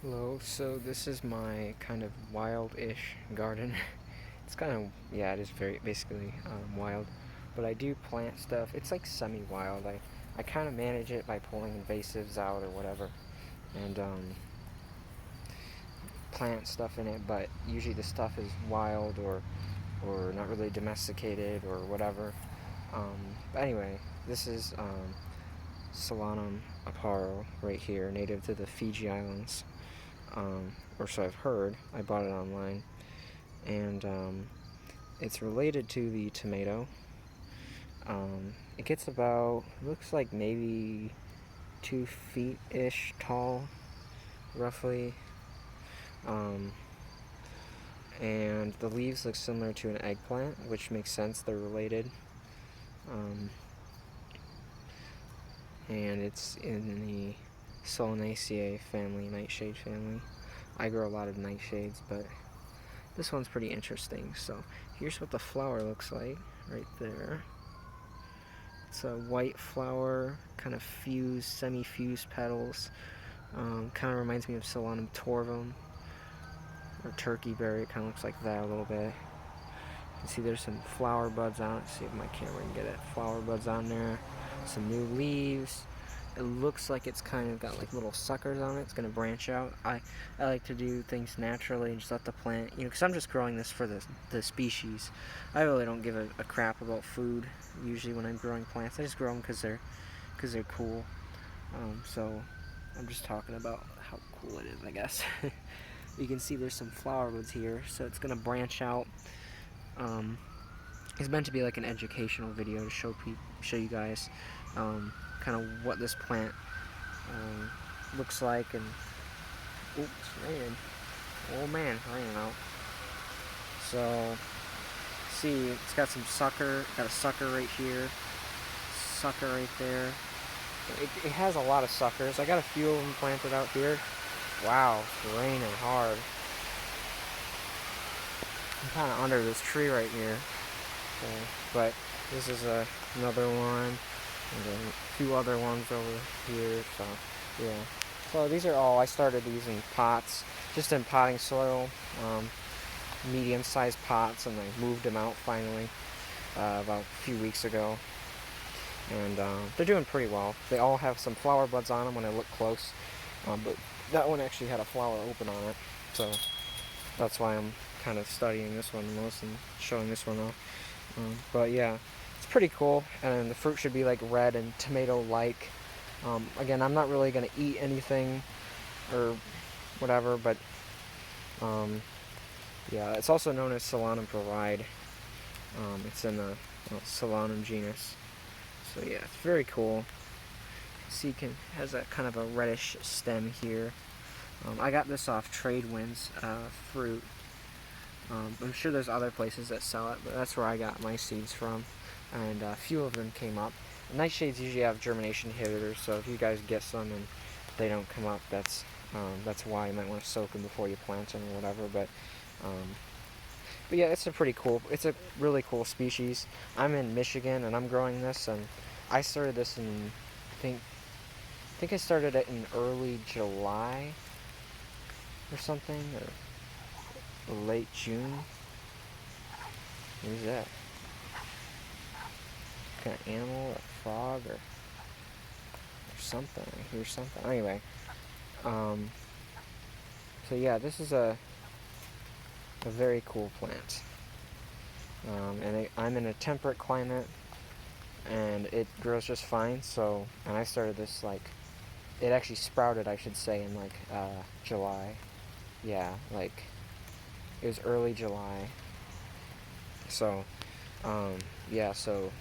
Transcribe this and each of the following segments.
Hello, so this is my kind of wild-ish garden. It's kind of, yeah, it is very basically wild, but I do plant stuff. It's like semi-wild. I kind of manage it by pulling invasives out or whatever, and plant stuff in it. But usually the stuff is wild or not really domesticated or whatever. But anyway, this is Solanum Uporo right here, native to the Fiji Islands. Or so I've heard. I bought it online, and it's related to the tomato. It gets about, looks like maybe 2 feet ish tall, roughly. Um, and the leaves look similar to an eggplant, which makes sense, they're related. Um, and it's in the Solanaceae family, nightshade family. I grow a lot of nightshades, but this one's pretty interesting. So here's what the flower looks like right there. It's a white flower, kind of fused, semi-fused petals. Kind of reminds me of Solanum torvum or turkey berry. It kind of looks like that a little bit. You can see there's some flower buds on it. Let's see if my camera can get it. Flower buds on there. Some new leaves. It looks like it's kind of got like little suckers on it. It's going to branch out. I like to do things naturally and just let the plant, because I'm just growing this for the species. I really don't give a crap about food usually when I'm growing plants. I just grow them because they're cool. So I'm just talking about how cool it is, I guess. You can see there's some flower buds here, so it's going to branch out. It's meant to be like an educational video to show you guys kind of what this plant looks like. And oops, raining. Oh man, raining out. So see, it's got some sucker. Got a sucker right here. Sucker right there. It has a lot of suckers. I got a few of them planted out here. Wow, it's raining hard. I'm kind of under this tree right here. Okay, but this is another one, and then a few other ones over here. So yeah. So these are all, I started these in pots, just in potting soil, medium-sized pots, and I moved them out finally about a few weeks ago. And they're doing pretty well. They all have some flower buds on them when I look close, but that one actually had a flower open on it, so that's why I'm kind of studying this one the most and showing this one off. But yeah, it's pretty cool, and the fruit should be like red and tomato-like. Again, I'm not really going to eat anything or whatever, but yeah, it's also known as Solanum Uporo. It's in the Solanum genus. So yeah, it's very cool. See, it has a kind of a reddish stem here. I got this off Tradewinds fruit. I'm sure there's other places that sell it, but that's where I got my seeds from, and a few of them came up. Nightshades usually have germination inhibitors, so if you guys get some and they don't come up, that's why you might want to soak them before you plant them or whatever. But yeah, it's a really cool species. I'm in Michigan and I'm growing this, and I started this in, I think I started it in early July or something, or late June. What is that? Kind of animal, or frog, or something. I hear something. Anyway, so yeah, this is a very cool plant. And I'm in a temperate climate, and it grows just fine. So, and I started this it actually sprouted, I should say, in July. Yeah, it was early July. So, yeah, so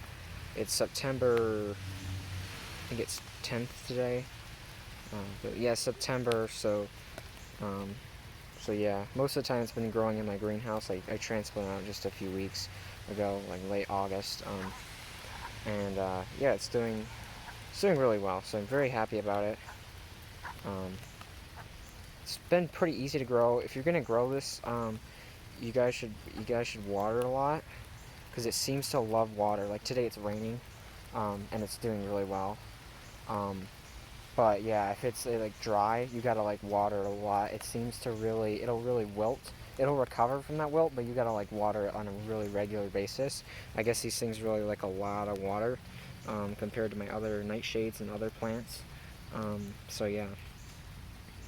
it's September, I think it's 10th today. But yeah, September, so yeah, most of the time it's been growing in my greenhouse. I transplanted out just a few weeks ago, like late August. And yeah, it's doing really well, so I'm very happy about it. It's been pretty easy to grow. If you're gonna grow this, you guys should water a lot, because it seems to love water. Like today it's raining, and it's doing really well. But yeah, if it's like dry, you gotta like water it a lot. It seems to really, it'll really wilt. It'll recover from that wilt, but you gotta like water it on a really regular basis. I guess these things really like a lot of water compared to my other nightshades and other plants. So yeah,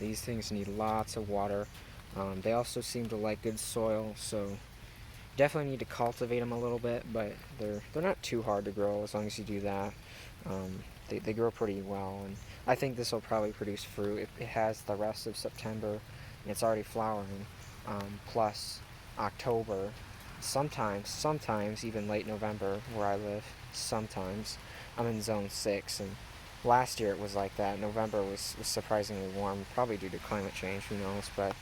these things need lots of water. They also seem to like good soil, so definitely need to cultivate them a little bit, but they're not too hard to grow as long as you do that. They grow pretty well, and I think this will probably produce fruit. It has the rest of September, and it's already flowering, plus October, sometimes even late November where I live. Sometimes I'm in zone 6, and last year it was like that. November was surprisingly warm, probably due to climate change, who knows, but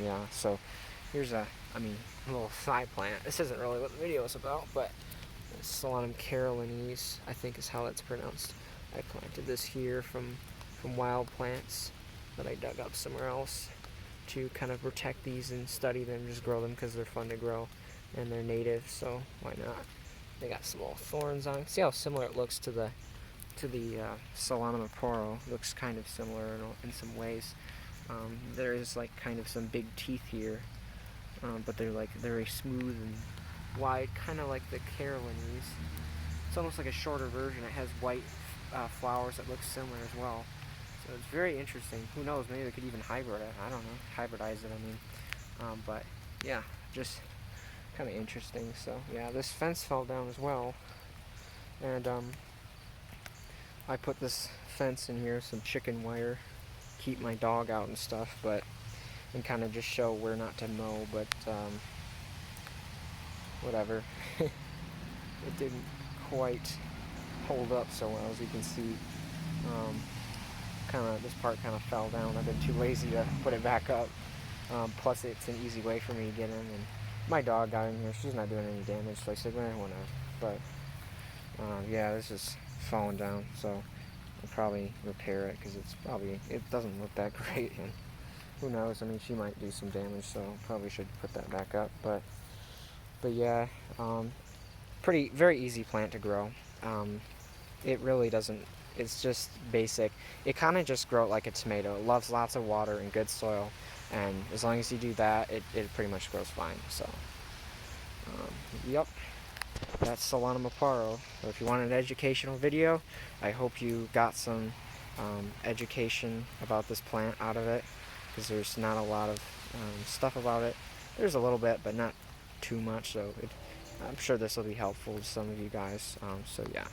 yeah, so here's a little side plant. This isn't really what the video is about, but Solanum carolinese, I think is how it's pronounced. I planted this here from wild plants that I dug up somewhere else to kind of protect these and study them, just grow them because they're fun to grow and they're native, so why not? They got some little thorns on it. See how similar it looks to the Solanum Uporo. Looks kind of similar in some ways. There is like kind of some big teeth here, but they're like very smooth and wide, kind of like the carolinese. It's almost like a shorter version. It has white flowers that look similar as well. So it's very interesting. Who knows? Maybe they could even hybrid it. I don't know. Hybridize it, I mean. But yeah, just kind of interesting. So yeah, this fence fell down as well, and I put this fence in here, some chicken wire, keep my dog out and stuff, but and kind of just show where not to mow. But whatever. It didn't quite hold up so well, as you can see. This part kind of fell down. I've been too lazy to put it back up. Plus, it's an easy way for me to get in. And my dog got in here. She's not doing any damage, so I said, well, whatever. But yeah, this is falling down, so I'll probably repair it because it doesn't look that great. And who knows? I mean, she might do some damage, so probably should put that back up. But yeah, very easy plant to grow. It really doesn't. It's just basic. It kind of just grows like a tomato. It loves lots of water and good soil, and as long as you do that, it pretty much grows fine. So, yep, that's Solanum Uporo. So if you want an educational video, I hope you got some education about this plant out of it, because there's not a lot of stuff about it. There's a little bit, but not too much. So I'm sure this will be helpful to some of you guys. So yeah.